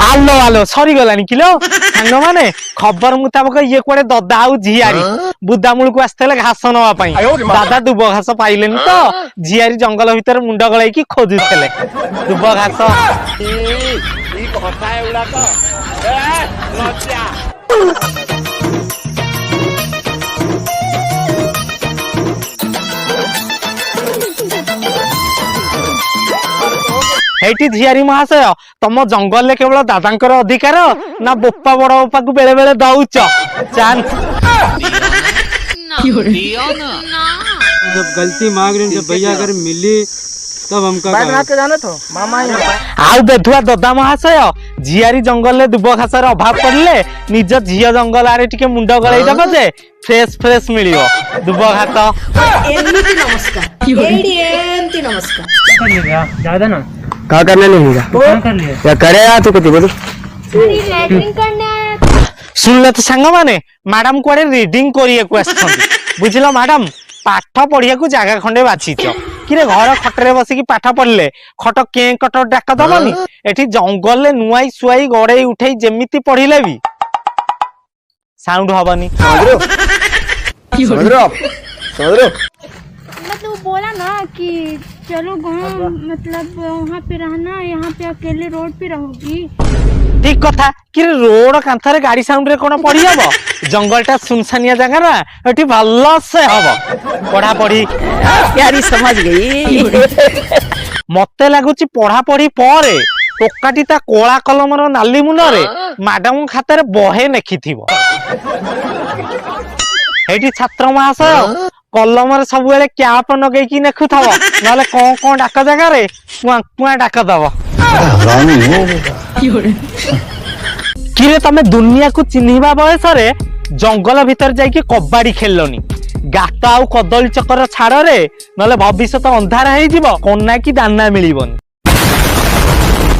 आलो आलो सरी गलानी किलो सांग माने खबर मुताबक ये कुआडे ददा आउ झियारी बुदामूल को आसते घास नवा पाई दादा दुब घास पाइलेनी तो झियारी जंगल भितर मुंड गलाइकी खोजुले दुब घास हेटी झियारी महाशय तम जंगल ले केवल दादांकर अधिकार ना बोपा बड़ बोपा को बेले बेले दउच चांस जब गलती मांग रही जब भैया अगर मिली तब हमका जाना तो मामा आउ बेधुआ ददा महाशय झियारी जंगल ले दुब घासर अभाव पड़ले निज झिया जंगल आरे टिके मुंड गळाई दब जे फ्रेश फ्रेश मिलियो दुब घास एमती नमस्कार एमती नमस्कार ज्यादा ना क्या करने नहीं या करे तू कति बोल लैट्रिन करने आया सुनले तो सांग माने मैडम कुआडे रीडिंग करिए को आछथि बुझिलो मैडम पाठ पढ़िया को जगह खंडे बाछिछ किरे घर खटरे बसी की पाठ पढ़ले खट के कट डाक दबनी एठी जंगल ले नुआई सुआई गड़े उठे जेमिति पढ़िले भी साउंड हबनी समझ रहे हो मतलब बोला ना कि चलो गाँव मतलब वहाँ पे रहना यहाँ पे अकेले रोड पे रहोगी ठीक कथा कि रोड कांथरे गाड़ी साउंड रे कोन पढ़ी हबो जंगलटा सुनसानिया जगह ना एठी भल्लो से हबो पढ़ा पढ़ी यारी समझ गई मते लागुची पढ़ा पढ़ी परे टोकाटी ता कोला कलमर नाली मुनरे मैडम खातर बहे नेखिथिबो एठी छात्र महाशय कलमर सब बेले कैप नगै की नेखुथबो नाले कोन कोन डाक जगह रे कुआ कुआ डाक दबो किरे तमे दुनिया को चिन्हिबा बयस रे जंगल भीतर जाई के कबड्डी खेललोनी गाता आउ कदली चक्कर छाड़ रे नले भविष्य अंधार हे जिवो कोना की दाना मिलिबोनी।